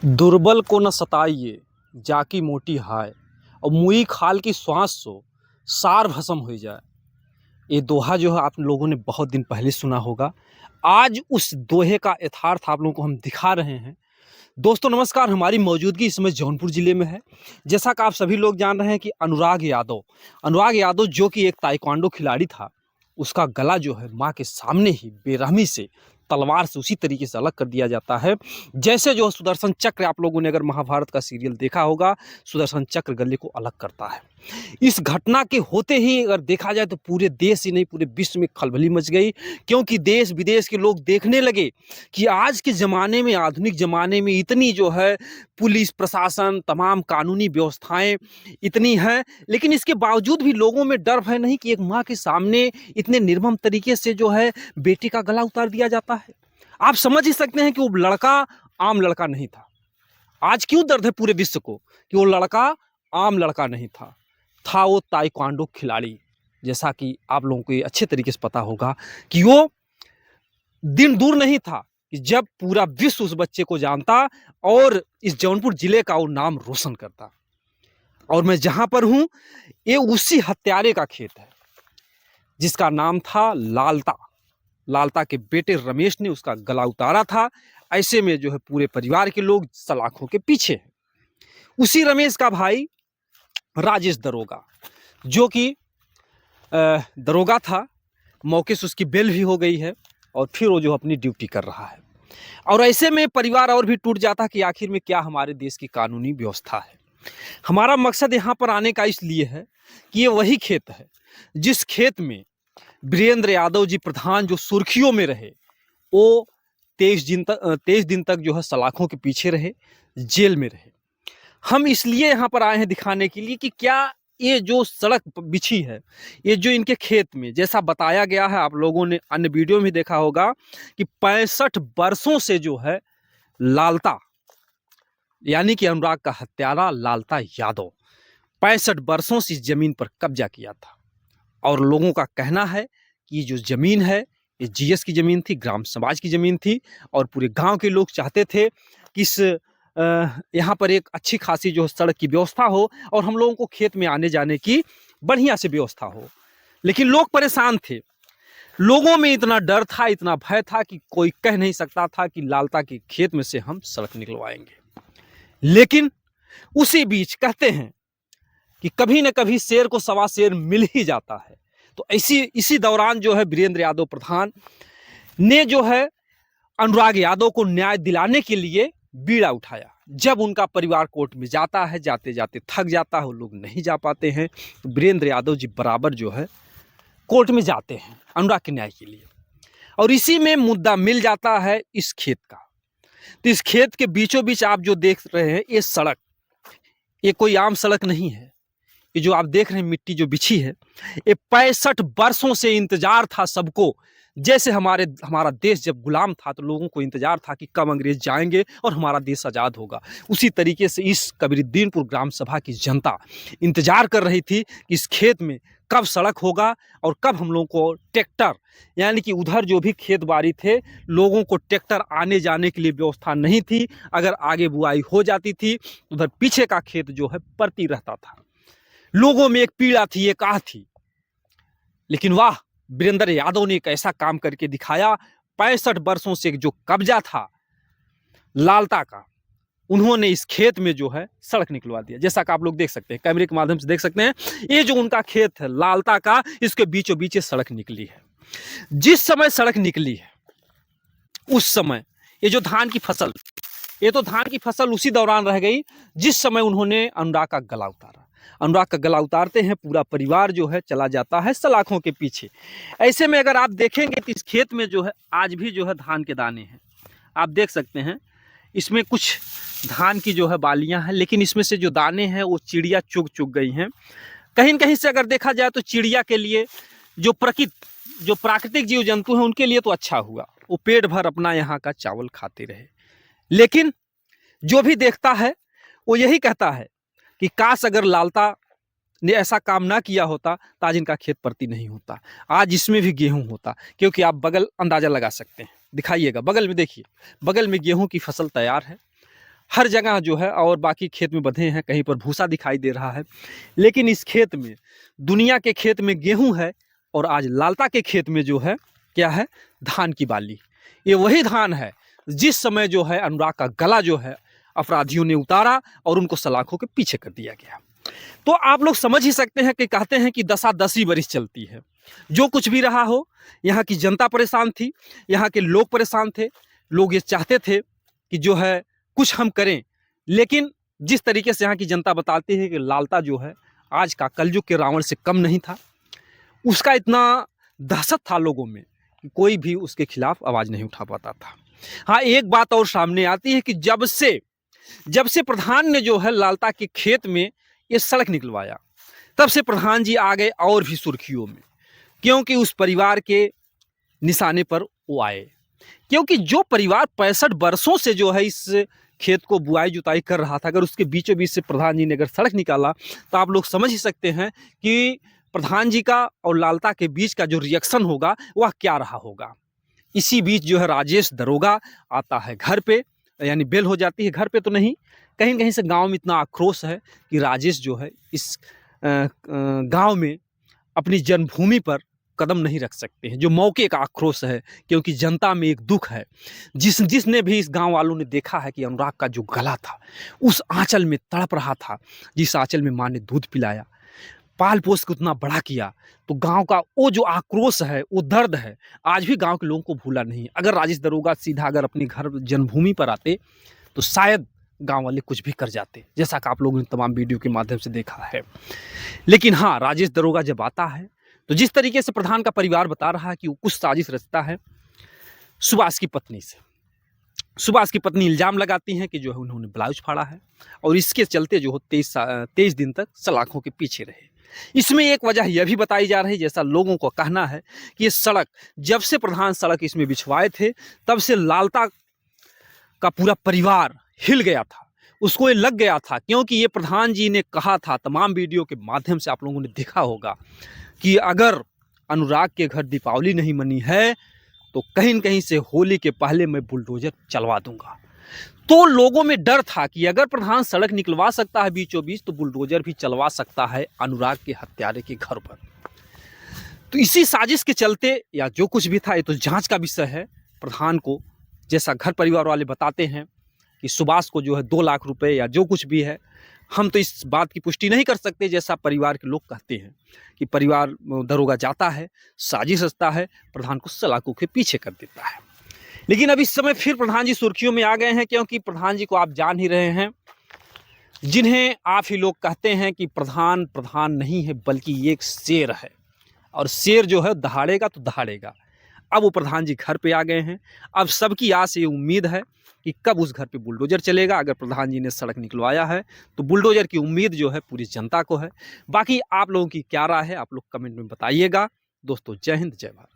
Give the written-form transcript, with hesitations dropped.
दुर्बल को न सताइए जाकी मोटी हाय और मुई खाल की श्वास सो सार भस्म हो जाए। ये दोहा जो है आप लोगों ने बहुत दिन पहले सुना होगा। आज उस दोहे का यथार्थ आप लोगों को हम दिखा रहे हैं। दोस्तों नमस्कार, हमारी मौजूदगी इस समय जौनपुर जिले में है। जैसा कि आप सभी लोग जान रहे हैं कि अनुराग यादव जो कि एक ताइक्वांडो खिलाड़ी था, उसका गला जो है माँ के सामने ही बेरहमी से तलवार से उसी तरीके से अलग कर दिया जाता है जैसे जो सुदर्शन चक्र, आप लोगों ने अगर महाभारत का सीरियल देखा होगा, सुदर्शन चक्र गले को अलग करता है। इस घटना के होते ही अगर देखा जाए तो पूरे देश ही नहीं पूरे विश्व में खलबली मच गई, क्योंकि देश विदेश के लोग देखने लगे कि आज के ज़माने में, आधुनिक ज़माने में इतनी जो है पुलिस प्रशासन, तमाम कानूनी व्यवस्थाएं इतनी हैं, लेकिन इसके बावजूद भी लोगों में डर भय नहीं कि एक माँ के सामने इतने निर्मम तरीके से जो है बेटी का गला उतार दिया जाता है। आप समझ ही सकते हैं कि वो लड़का आम लड़का नहीं था। आज क्यों दर्द है पूरे विश्व को कि वो लड़का आम लड़का नहीं था वो ताइक्वांडो खिलाड़ी। जैसा कि आप लोगों को ये अच्छे तरीके से पता होगा कि वो दिन दूर नहीं था कि जब पूरा विश्व उस बच्चे को जानता और इस जौनपुर जिले का वो नाम रोशन करता। और मैं जहां पर हूं, ये उसी हत्यारे का खेत है जिसका नाम था लालता के बेटे रमेश ने उसका गला उतारा था। ऐसे में जो है पूरे परिवार के लोग सलाखों के पीछे हैं। उसी रमेश का भाई राजेश दरोगा, जो कि दरोगा था, मौके से उसकी बेल भी हो गई है और फिर वो जो अपनी ड्यूटी कर रहा है। और ऐसे में परिवार और भी टूट जाता कि आखिर में क्या हमारे देश की कानूनी व्यवस्था है। हमारा मकसद यहाँ पर आने का इसलिए है कि ये वही खेत है जिस खेत में वीरेंद्र यादव जी प्रधान जो सुर्खियों में रहे, वो 23 दिन तक जो है सलाखों के पीछे रहे, जेल में रहे। हम इसलिए यहाँ पर आए हैं दिखाने के लिए कि क्या ये जो सड़क बिछी है, ये जो इनके खेत में जैसा बताया गया है, आप लोगों ने अन्य वीडियो में देखा होगा कि 65 वर्षों से जो है लालता यानी कि अनुराग का हत्यारा लालता यादव 65 वर्षों से इस जमीन पर कब्जा किया था। और लोगों का कहना है कि जो जमीन है ये जीएस की जमीन थी, ग्राम समाज की जमीन थी, और पूरे गांव के लोग चाहते थे कि इस यहाँ पर एक अच्छी खासी जो सड़क की व्यवस्था हो और हम लोगों को खेत में आने जाने की बढ़िया से व्यवस्था हो। लेकिन लोग परेशान थे, लोगों में इतना डर था, इतना भय था कि कोई कह नहीं सकता था कि लालता के खेत में से हम सड़क निकलवाएंगे। लेकिन उसी बीच कहते हैं कि कभी न कभी शेर को सवा शेर मिल ही जाता है। तो इसी दौरान जो है वीरेंद्र यादव प्रधान ने जो है अनुराग यादव को न्याय दिलाने के लिए बीड़ा उठाया। जब उनका परिवार कोर्ट में जाता है, जाते जाते थक जाता है, वो लोग नहीं जा पाते हैं, तो वीरेंद्र यादव जी बराबर जो है कोर्ट में जाते हैं अनुराग के न्याय के लिए। और इसी में मुद्दा मिल जाता है इस खेत का। तो इस खेत के बीचों बीच आप जो देख रहे हैं ये सड़क, ये कोई आम सड़क नहीं है। ये जो आप देख रहे हैं मिट्टी जो बिछी है, ये 65 वर्षों से इंतजार था सबको। जैसे हमारा देश जब गुलाम था तो लोगों को इंतजार था कि कब अंग्रेज जाएंगे और हमारा देश आज़ाद होगा। उसी तरीके से इस कबीरुद्दीनपुर ग्राम सभा की जनता इंतजार कर रही थी कि इस खेत में कब सड़क होगा और कब हम लोगों को ट्रैक्टर, यानी कि उधर जो भी खेत बाड़ी थे लोगों को ट्रैक्टर आने जाने के लिए व्यवस्था नहीं थी। अगर आगे बुआई हो जाती थी उधर पीछे का खेत जो है परती रहता था। लोगों में एक पीड़ा थी, एक आह थी। लेकिन वाह, वीरेंद्र यादव ने एक ऐसा काम करके दिखाया। 65 वर्षों से जो कब्जा था लालता का, उन्होंने इस खेत में जो है सड़क निकलवा दिया। जैसा कि आप लोग देख सकते हैं, कैमरे के माध्यम से देख सकते हैं, ये जो उनका खेत है लालता का, इसके बीचों बीच सड़क निकली है। जिस समय सड़क निकली है उस समय ये जो धान की फसल, ये तो धान की फसल उसी दौरान रह गई जिस समय उन्होंने अनुराग का गला उतारा। अनुराग का गला उतारते हैं, पूरा परिवार जो है चला जाता है सलाखों के पीछे। ऐसे में अगर आप देखेंगे तो इस खेत में जो है आज भी जो है धान के दाने हैं, आप देख सकते हैं। इसमें कुछ धान की जो है बालियां हैं, लेकिन इसमें से जो दाने हैं वो चिड़िया चुग गई हैं। कहीं न कहीं से अगर देखा जाए तो चिड़िया के लिए, जो प्राकृतिक जीव जंतु हैं उनके लिए तो अच्छा हुआ, वो पेट भर अपना यहाँ का चावल खाते रहे। लेकिन जो भी देखता है वो यही कहता है कि काश अगर लालता ने ऐसा काम ना किया होता तो आज इनका खेत परती नहीं होता, आज इसमें भी गेहूं होता। क्योंकि आप बगल अंदाजा लगा सकते हैं, दिखाइएगा बगल में, देखिए बगल में गेहूं की फसल तैयार है। हर जगह जो है, और बाकी खेत में बंधे हैं, कहीं पर भूसा दिखाई दे रहा है। लेकिन इस खेत में, दुनिया के खेत में गेहूं है, और आज लालता के खेत में जो है क्या है, धान की बाली। ये वही धान है जिस समय जो है अनुराग का गला जो है अपराधियों ने उतारा और उनको सलाखों के पीछे कर दिया गया। तो आप लोग समझ ही सकते हैं कि कहते हैं कि दसा दसी बरिस चलती है। जो कुछ भी रहा हो, यहाँ की जनता परेशान थी, यहाँ के लोग परेशान थे। लोग ये चाहते थे कि जो है कुछ हम करें, लेकिन जिस तरीके से यहाँ की जनता बताती है कि लालता जो है आज का कलयुग के रावण से कम नहीं था, उसका इतना दहशत था लोगों में कि कोई भी उसके खिलाफ आवाज नहीं उठा पाता था। हाँ, एक बात और सामने आती है कि जब से प्रधान ने जो है लालता के खेत में ये सड़क निकलवाया, तब से प्रधान जी आ गए और भी सुर्खियों में, क्योंकि उस परिवार के निशाने पर वो आए। क्योंकि जो परिवार 65 वर्षों से जो है इस खेत को बुआई जुताई कर रहा था, अगर उसके बीचों बीच से प्रधान जी ने अगर सड़क निकाला, तो आप लोग समझ ही सकते हैं कि प्रधान जी का और लालता के बीच का जो रिएक्शन होगा वह क्या रहा होगा। इसी बीच जो है राजेश दरोगा आता है घर पे, यानी बेल हो जाती है, घर पे तो नहीं, कहीं कहीं से गांव में इतना आक्रोश है कि राजेश जो है इस गांव में अपनी जन्मभूमि पर कदम नहीं रख सकते हैं। जो मौके का आक्रोश है, क्योंकि जनता में एक दुख है। जिसने भी इस गांव वालों ने देखा है कि अनुराग का जो गला था उस आंचल में तड़प रहा था, जिस आंचल में माँ ने दूध पिलाया, पाल पोस के उतना बड़ा किया, तो गांव का वो जो आक्रोश है, वो दर्द है, आज भी गांव के लोगों को भूला नहीं। अगर राजेश दरोगा सीधा अगर अपने घर जन्मभूमि पर आते तो शायद गांव वाले कुछ भी कर जाते, जैसा कि आप लोगों ने तमाम वीडियो के माध्यम से देखा है। लेकिन हाँ, राजेश दरोगा जब आता है तो जिस तरीके से प्रधान का परिवार बता रहा है कि वो कुछ साजिश रचता है सुभाष की पत्नी से। सुभाष की पत्नी इल्जाम लगाती हैं कि जो है उन्होंने ब्लाउज फाड़ा है, और इसके चलते जो 23 दिन तक सलाखों के पीछे रहे। इसमें एक वजह यह भी बताई जा रही, जैसा लोगों को कहना है, कि ये सड़क, जब से प्रधान सड़क इसमें बिछवाए थे, तब से लालता का पूरा परिवार हिल गया था, उसको ये लग गया था। क्योंकि ये प्रधान जी ने कहा था, तमाम वीडियो के माध्यम से आप लोगों ने देखा होगा, कि अगर अनुराग के घर दीपावली नहीं मनी है तो कहीं न कहीं से होली के पहले मैं बुलडोजर चलवा दूंगा। तो लोगों में डर था कि अगर प्रधान सड़क निकलवा सकता है बीचों बीच, तो बुलडोजर भी चलवा सकता है अनुराग के हत्यारे के घर पर। तो इसी साजिश के चलते, या जो कुछ भी था, ये तो जांच का विषय है। प्रधान को, जैसा घर परिवार वाले बताते हैं, कि सुभाष को जो है 2 लाख रुपए या जो कुछ भी है, हम तो इस बात की पुष्टि नहीं कर सकते, जैसा परिवार के लोग कहते हैं कि परिवार दरोगा जाता है, साजिश रचता है, प्रधान को सलाखों के पीछे कर देता है। लेकिन अब इस समय फिर प्रधान जी सुर्खियों में आ गए हैं, क्योंकि प्रधान जी को आप जान ही रहे हैं, जिन्हें आप ही लोग कहते हैं कि प्रधान प्रधान नहीं है, बल्कि ये एक शेर है, और शेर जो है दहाड़ेगा तो दहाड़ेगा। अब वो प्रधान जी घर पे आ गए हैं। अब सबकी आस ये उम्मीद है कि कब उस घर पे बुलडोजर चलेगा। अगर प्रधान जी ने सड़क निकलवाया है तो बुलडोजर की उम्मीद जो है पूरी जनता को है। बाकी आप लोगों की क्या राय है, आप लोग कमेंट में बताइएगा। दोस्तों, जय हिंद, जय भारत।